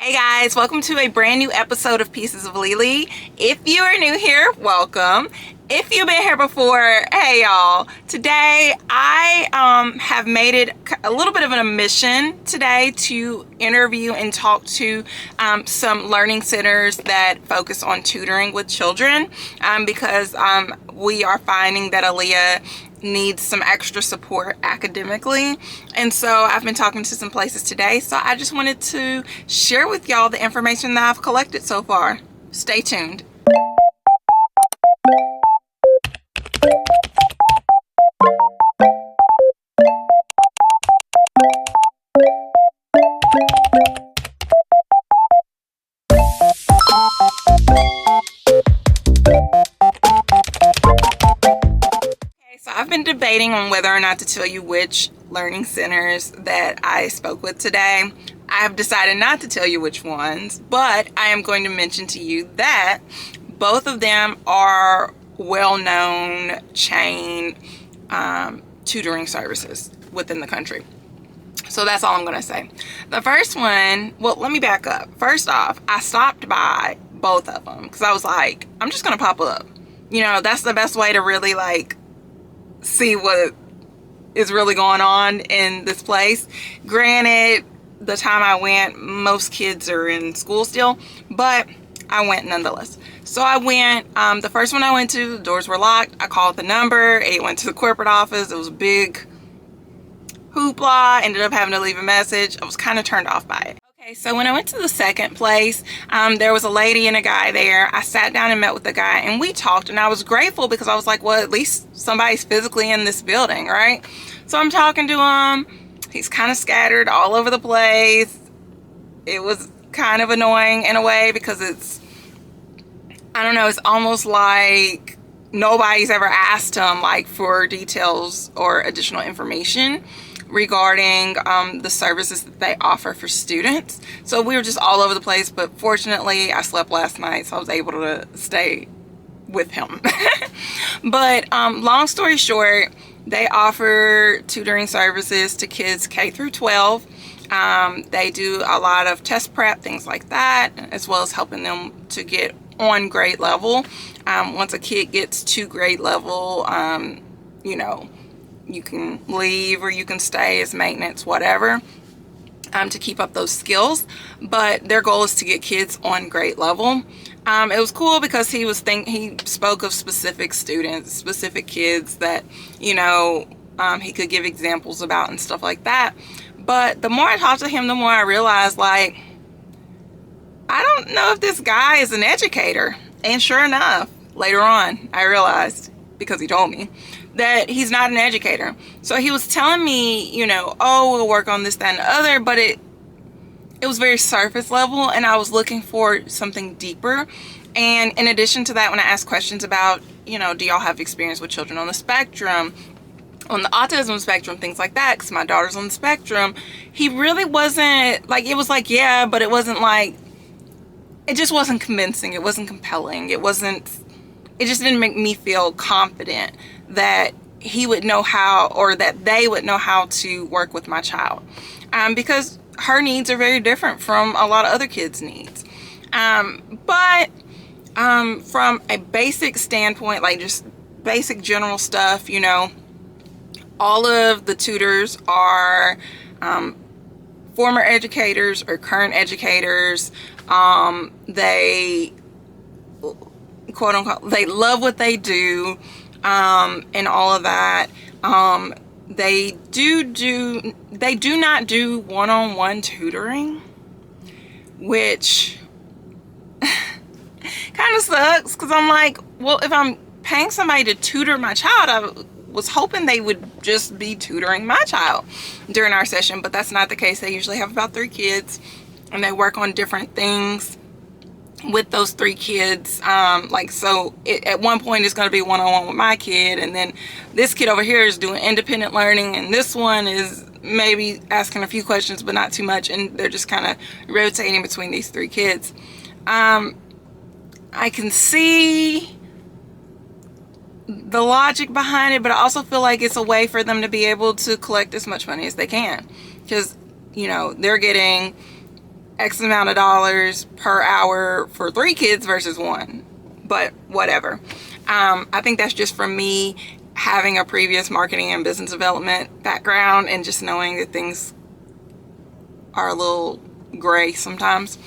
Hey guys, welcome to a brand new episode of Pieces of LeLe. If you are new here, welcome. If you've been here before, hey y'all. Today I have made it a little bit of an mission today to interview and talk to some learning centers that focus on tutoring with children because we are finding that Aleah needs some extra support academically, and so I've been talking to some places today, so I just wanted to share with y'all the information that I've collected so far. Stay tuned. So I've been debating on whether or not to tell you which learning centers that I spoke with today. I have decided not to tell you which ones, but I am going to mention to you that both of them are well-known chain tutoring services within the country. So that's all I'm going to say. The first one, well, let me back up. First off, I stopped by both of them because I was like, I'm just going to pop up. You know, that's the best way to really see what is really going on in this place. Granted, the time I went, most kids are in school still, but I went nonetheless. So I went, the first one I went to, the doors were locked. I called the number. It went to the corporate office. It was a big hoopla. Ended up having to leave a message. I was kind of turned off by it. Okay, so when I went to the second place, there was a lady and a guy there. I sat down and met with the guy and we talked, and I was grateful because I was like, well, at least somebody's physically in this building, right? So I'm talking to him. He's kind of scattered all over the place. It was kind of annoying in a way because it's, I don't know, it's almost like nobody's ever asked him for details or additional information regarding the services that they offer for students. So we were just all over the place, but fortunately I slept last night, so I was able to stay with him. But long story short, they offer tutoring services to kids K through 12. They do a lot of test prep, things like that, as well as helping them to get on grade level. Once a kid gets to grade level, you know, you can leave or you can stay as maintenance, whatever, to keep up those skills. But their goal is to get kids on grade level. It was cool because he spoke of specific students, specific kids that, you know, he could give examples about and stuff like that. But the more I talked to him, the more I realized, I don't know if this guy is an educator. And sure enough, later on, I realized, because he told me, that he's not an educator. So he was telling me, you know, oh, we'll work on this, that, and the other, but it was very surface level, and I was looking for something deeper. And in addition to that, when I asked questions about, you know, do y'all have experience with children on the spectrum, on the autism spectrum, things like that, because my daughter's on the spectrum, he really wasn't, it was yeah, but it wasn't it just wasn't convincing. It wasn't compelling. It just didn't make me feel confident that he would know how, or that they would know how to work with my child, because her needs are very different from a lot of other kids' needs. But from a basic standpoint, just basic general stuff, you know, all of the tutors are former educators or current educators. They, quote unquote, they love what they do, and all of that. They do not do one-on-one tutoring, which kind of sucks, because I'm like, well, if I'm paying somebody to tutor my child, I was hoping they would just be tutoring my child during our session, but that's not the case. They usually have about 3 kids, and they work on different things with those 3 kids. So at one point it's going to be one-on-one with my kid, and then this kid over here is doing independent learning, and this one is maybe asking a few questions but not too much, and they're just kind of rotating between these 3 kids. I can see the logic behind it, but I also feel like it's a way for them to be able to collect as much money as they can, because, you know, they're getting X amount of dollars per hour for 3 kids versus 1. But whatever. I think that's just from me having a previous marketing and business development background and just knowing that things are a little gray sometimes.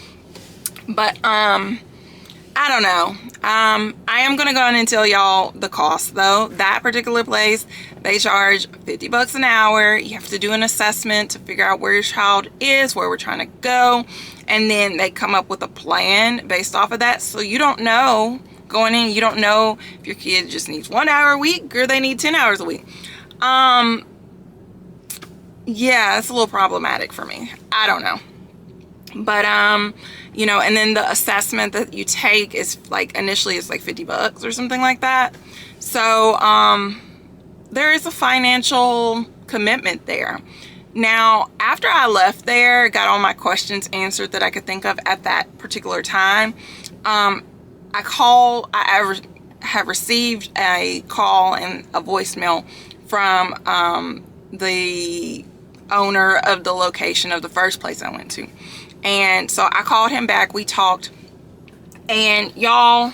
But I don't know. I am gonna go on and tell y'all the cost though. That particular place, they charge $50 an hour. You have to do an assessment to figure out where your child is, where we're trying to go, and then they come up with a plan based off of that. So you don't know going in, you don't know if your kid just needs 1 hour a week or they need 10 hours a week. Yeah, it's a little problematic for me. I don't know. But you know, and then the assessment that you take is like, initially it's like $50 or something like that. So there is a financial commitment there. Now, after I left there, got all my questions answered that I could think of at that particular time, I have received a call and a voicemail from the owner of the location of the first place I went to. And so I called him back, we talked, and y'all,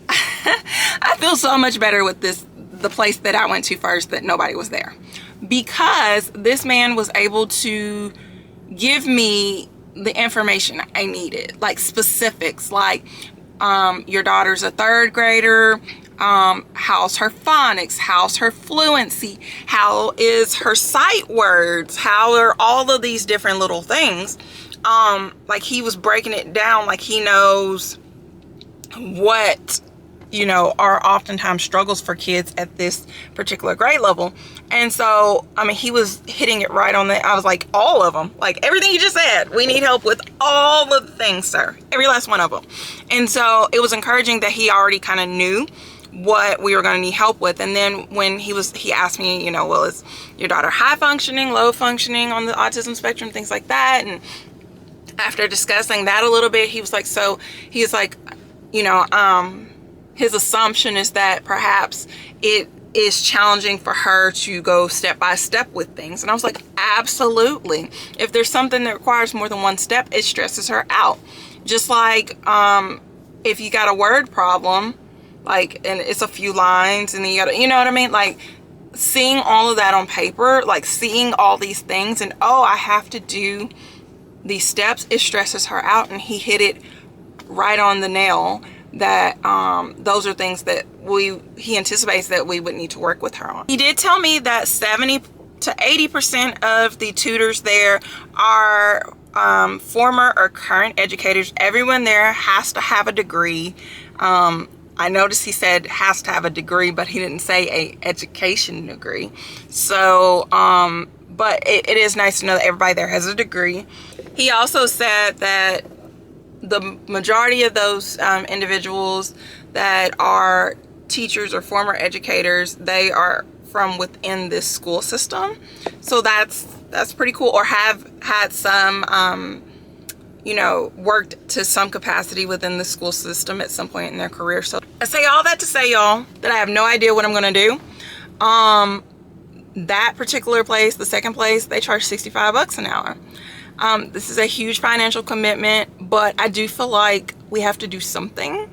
I feel so much better with the place that I went to first, that nobody was there, because this man was able to give me the information I needed, like specifics, like your daughter's a 3rd grader, how's her phonics, how's her fluency, how is her sight words, how are all of these different little things. Like he was breaking it down, like he knows what, you know, are oftentimes struggles for kids at this particular grade level. And so, I mean, he was hitting it right on the, I was like, all of them, like everything you just said, we need help with all of the things, sir, every last one of them. And so it was encouraging that he already kind of knew what we were going to need help with. And then when he asked me, you know, well, is your daughter high functioning, low functioning on the autism spectrum, things like that. And after discussing that a little bit, he was like, you know, his assumption is that perhaps it is challenging for her to go step by step with things. And I was like, absolutely. If there's something that requires more than one step, it stresses her out. Just like if you got a word problem, like, and it's a few lines and then you gotta, you know what I mean? Like seeing all of that on paper, like seeing all these things and, oh, I have to do these steps, it stresses her out. And he hit it right on the nail that those are things that he anticipates that we would need to work with her on. He did tell me that 70 to 80% of the tutors there are former or current educators. Everyone there has to have a degree. I noticed he said has to have a degree, but he didn't say a education degree. So but it is nice to know that everybody there has a degree. He also said that the majority of those individuals that are teachers or former educators, they are from within this school system. So that's pretty cool, or have had some you know, worked to some capacity within the school system at some point in their career. So I say all that to say, y'all, that I have no idea what I'm gonna do. That particular place, the second place, they charge $65 an hour. This is a huge financial commitment, but I do feel like we have to do something.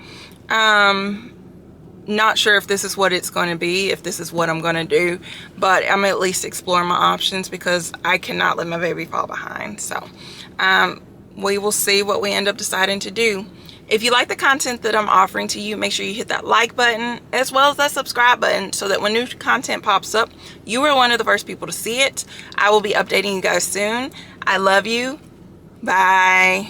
Not sure if this is what it's going to be, if this is what I'm going to do, but I'm at least exploring my options because I cannot let my baby fall behind. So we will see what we end up deciding to do. If you like the content that I'm offering to you, make sure you hit that like button as well as that subscribe button so that when new content pops up, you are one of the first people to see it. I will be updating you guys soon. I love you. Bye.